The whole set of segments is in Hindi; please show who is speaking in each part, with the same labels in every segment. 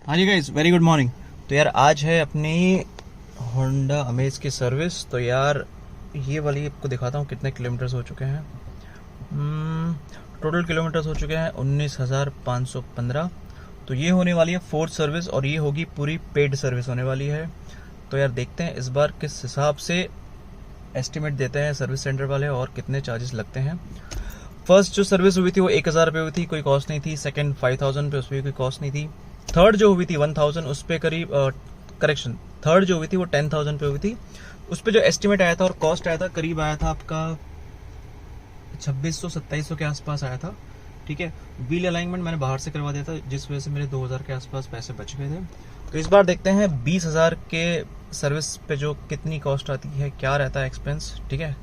Speaker 1: हाँ जी गाइस, वेरी गुड मॉर्निंग। तो यार आज है अपनी होंडा अमेज की सर्विस। तो यार ये वाली आपको दिखाता हूँ कितने किलोमीटर्स हो चुके हैं। टोटल किलोमीटर्स हो चुके हैं 19,515। तो ये होने वाली है फोर्थ सर्विस और ये होगी पूरी पेड सर्विस होने वाली है। तो यार देखते हैं इस बार किस हिसाब से एस्टिमेट देते हैं सर्विस सेंटर वाले और कितने चार्जेस लगते हैं। फर्स्ट जो सर्विस हुई थी वो 1,000 रुपये हुई थी, कोई कॉस्ट नहीं थी। सेकंड 5,000 पे, उस पर कोई कॉस्ट नहीं थी। थर्ड जो हुई थी 1,000, उस पर करीब करेक्शन, थर्ड जो हुई थी वो 10,000 पे हुई थी। उस पर जो एस्टिमेट आया था और कॉस्ट आया था करीब आया था आपका 2600-2700 के आसपास आया था। ठीक है, व्हील अलाइनमेंट मैंने बाहर से करवा दिया था जिस वजह से मेरे 2,000 के आसपास पैसे बच गए थे। तो इस बार देखते हैं 20,000 के सर्विस पे जो कितनी कॉस्ट आती है, क्या रहता है एक्सपेंस। ठीक है,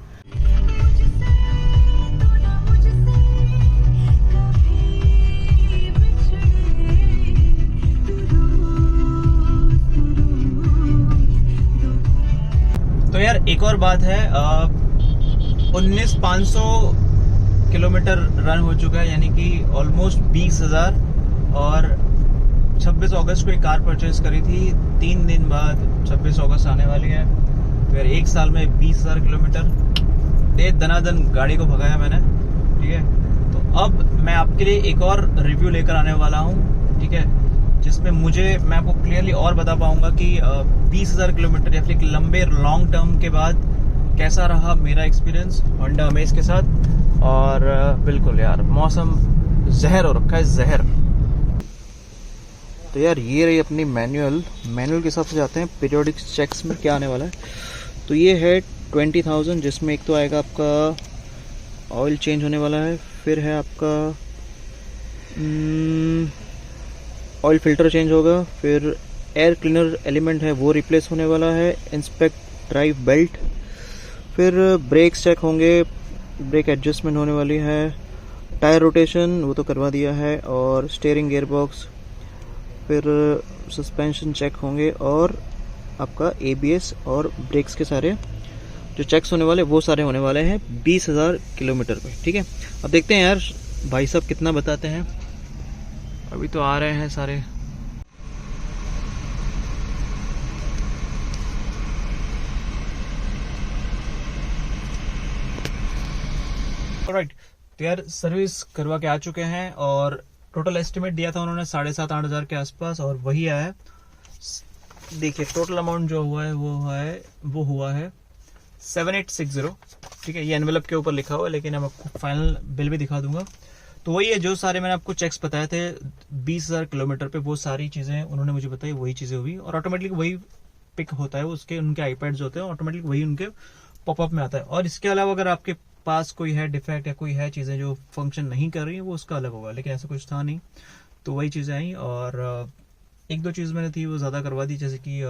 Speaker 1: तो यार एक और बात है, 19,500 किलोमीटर रन हो चुका है, यानी कि ऑलमोस्ट 20,000। और 26 अगस्त को एक कार परचेज करी थी, 3 दिन बाद 26 अगस्त आने वाली है। तो यार एक साल में 20,000 किलोमीटर दे दनादन गाड़ी को भगाया मैंने। ठीक है, तो अब मैं आपके लिए एक और रिव्यू लेकर आने वाला हूँ। ठीक है, जिसमें मैं आपको क्लियरली और बता पाऊंगा कि 20,000 किलोमीटर या फिर एक लंबे लॉन्ग टर्म के बाद कैसा रहा मेरा एक्सपीरियंस होंडा अमेज के साथ। और बिल्कुल यार मौसम जहर हो रखा है, जहर। तो यार ये रही अपनी मैनुअल के हिसाब से जाते हैं पीरियोडिक चेक्स में क्या आने वाला है। तो ये है 20,000, जिसमें एक तो आएगा आपका ऑयल चेंज होने वाला है, फिर है आपका ऑयल फिल्टर चेंज होगा, फिर एयर क्लीनर एलिमेंट है वो रिप्लेस होने वाला है, इंस्पेक्ट ड्राइव बेल्ट, फिर ब्रेक्स चेक होंगे, ब्रेक एडजस्टमेंट होने वाली है, टायर रोटेशन वो तो करवा दिया है, और स्टीयरिंग गियर बॉक्स, फिर सस्पेंशन चेक होंगे, और आपका ABS और ब्रेक्स के सारे जो चेक्स होने वाले वो सारे होने वाले हैं 20,000 किलोमीटर पे। ठीक है, अब देखते हैं यार भाई साहब कितना बताते हैं। अभी तो आ रहे हैं सारे। राइट, तो यार सर्विस करवा के आ चुके हैं और टोटल एस्टिमेट दिया था उन्होंने 7,500-8,000 के आसपास, और वही आया है। देखिए टोटल अमाउंट जो हुआ है वो हुआ है 7,860। ठीक है, ये एनवेलप के ऊपर लिखा हुआ है, लेकिन मैं आपको फाइनल बिल भी दिखा दूंगा। तो वही है, जो सारे मैंने आपको चेक्स बताए थे 20,000 किलोमीटर पे, वो सारी चीजें उन्होंने मुझे बताई, वही चीजें हुई। और ऑटोमेटिक वही पिक होता है, उसके उनके आईपैड जो होते हैं ऑटोमेटिक वही उनके पॉपअप में आता है। और इसके अलावा अगर आपके पास कोई है डिफेक्ट या कोई है चीजें जो फंक्शन नहीं कर रही है, वो उसका अलग होगा, लेकिन ऐसा कुछ था नहीं। तो वही चीजें आई, और एक दो चीज मैंने थी वो ज्यादा करवा दी, जैसे कि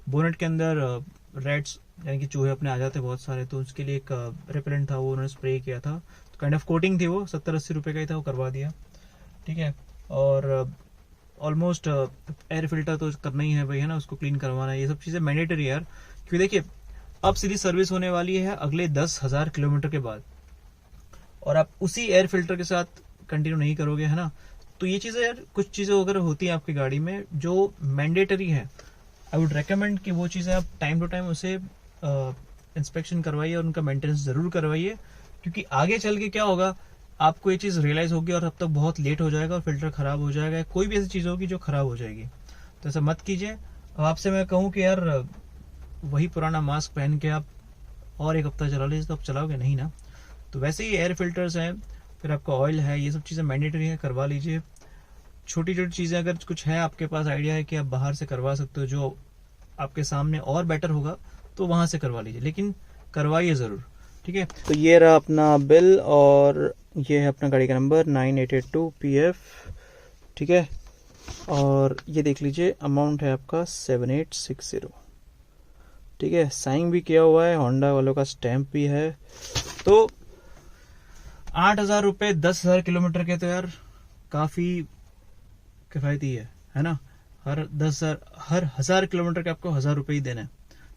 Speaker 1: बोनेट के अंदर रेड्स यानी कि चूहे अपने आ जाते बहुत सारे, तो उसके लिए एक रिपेलेंट था वो उन्होंने स्प्रे किया था। तो काइंड ऑफ कोटिंग थी, वो 70-80 रुपए का ही था, वो करवा दिया। ठीक है, और ऑलमोस्ट एयर फिल्टर तो करना ही है भाई, है ना, उसको क्लीन करवाना है, ये सब चीजें मैंडेटरी यार। क्योंकि देखिए अब सीधी सर्विस होने वाली है अगले 10,000 किलोमीटर के बाद, और आप उसी एयर फिल्टर के साथ कंटिन्यू नहीं करोगे, है ना। तो ये चीजें यार, कुछ चीजें अगर होती है आपकी गाड़ी में जो मैंडेटरी है, आई वुड रेकमेंड कि वो चीजें आप टाइम टू टाइम उसे इंस्पेक्शन करवाइए और उनका मेंटेनेंस जरूर करवाइए। क्योंकि आगे चल के क्या होगा, आपको ये चीज रियलाइज होगी और अब तक बहुत लेट हो जाएगा और फिल्टर खराब हो जाएगा, कोई भी ऐसी चीज होगी जो खराब हो जाएगी। तो ऐसा मत कीजिए। अब आपसे मैं कहूँ कि यार वही पुराना मास्क पहन के आप और एक हफ्ता चला लीजिए, तो आप चलाओगे नहीं ना। तो वैसे ही एयर फिल्टर्स हैं, फिर आपका ऑयल है, ये सब चीजें मैंडेटरी है, करवा लीजिए। छोटी छोटी चीजें अगर कुछ है आपके पास आइडिया है कि आप बाहर से करवा सकते हो जो आपके सामने और बेटर होगा, तो वहां से करवा लीजिए, लेकिन करवाइए जरूर। ठीक है, तो ये रहा अपना बिल, और ये है अपना गाड़ी का नंबर 9882 PF। ठीक है, और ये देख लीजिए अमाउंट है आपका 7,860। ठीक है, साइन भी किया हुआ है, होंडा वालों का स्टैंप भी है। तो 8,000 रुपये 10,000 किलोमीटर के, तो यार काफी किफायती है ना। हर 1,000 किलोमीटर के आपको 1,000 रुपये ही देना है,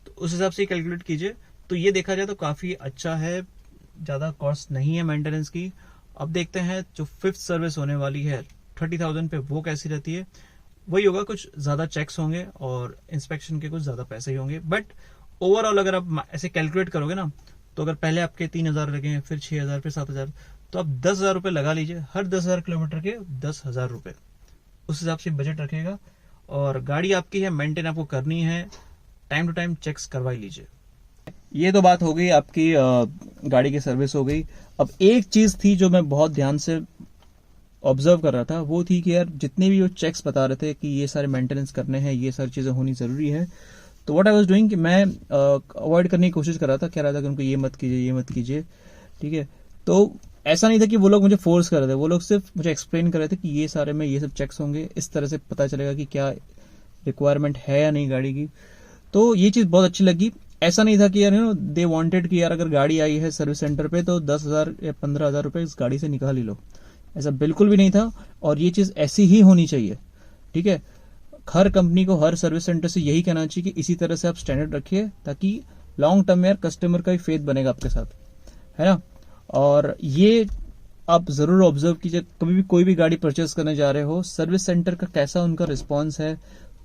Speaker 1: तो उस हिसाब से कैलकुलेट कीजिए। तो ये देखा जाए तो काफी अच्छा है, ज्यादा कॉस्ट नहीं है मेंटेनेंस की। अब देखते हैं जो 5th सर्विस होने वाली है 30,000 पे, वो कैसी रहती है। वही होगा, कुछ ज्यादा चेक्स होंगे और इंस्पेक्शन के कुछ ज्यादा पैसे ही होंगे। बट ओवरऑल अगर आप ऐसे कैलकुलेट करोगे ना, तो अगर पहले आपके 3,000 लगे, फिर 6,000, फिर 7,000, तो आप 10,000 रुपये लगा लीजिए, हर 10,000 किलोमीटर के 10,000 रुपये, उस हिसाब से बजट रखेगा। और गाड़ी आपकी है, मेंटेन आपको करनी है, टाइम टू टाइम चेक्स करवा ही लीजिए। ये तो बात हो गई आपकी गाड़ी की सर्विस हो गई। अब एक चीज थी जो मैं बहुत ध्यान से ऑब्जर्व कर रहा था, वो थी कि यार जितने भी वो चेक्स बता रहे थे कि ये सारे मेंटेनेंस करने हैं, ये सारी चीजें होनी जरूरी है, तो व्हाट आई वाज डूइंग कि मैं अवॉइड करने की कोशिश कर रहा था, कह रहा था कि उनको ये मत कीजिए, ये मत कीजिए, ठीक है। तो ऐसा नहीं था कि वो लोग मुझे फोर्स कर रहे थे, वो लोग सिर्फ मुझे एक्सप्लेन कर रहे थे कि ये सारे में ये सब चेक्स होंगे, इस तरह से पता चलेगा कि क्या रिक्वायरमेंट है या नहीं गाड़ी की। तो ये चीज बहुत अच्छी लगी। ऐसा नहीं था कि यार दे वांटेड कि यार अगर गाड़ी आई है सर्विस सेंटर पे तो 10,000 या 15,000 रुपए इस गाड़ी से निकाल ही लो, ऐसा बिल्कुल भी नहीं था। और ये चीज ऐसी ही होनी चाहिए, ठीक है। हर कंपनी को, हर सर्विस सेंटर से यही कहना चाहिए कि इसी तरह से आप स्टैंडर्ड रखिए, ताकि लॉन्ग टर्म में यार कस्टमर का भी फेथ बनेगा आपके साथ, है ना। और ये आप जरूर ऑब्जर्व कीजिए, कभी भी कोई भी गाड़ी परचेस करने जा रहे हो, सर्विस सेंटर का कैसा उनका रिस्पॉन्स है,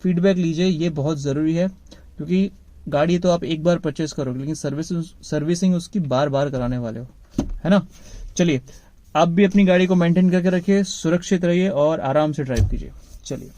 Speaker 1: फीडबैक लीजिए, ये बहुत जरूरी है। क्योंकि गाड़ी तो आप एक बार परचेस करोगे, लेकिन सर्विसिंग उसकी बार बार कराने वाले हो, है ना। चलिए, आप भी अपनी गाड़ी को मेंटेन करके रखिए, सुरक्षित रहिए और आराम से ड्राइव कीजिए। चलिए।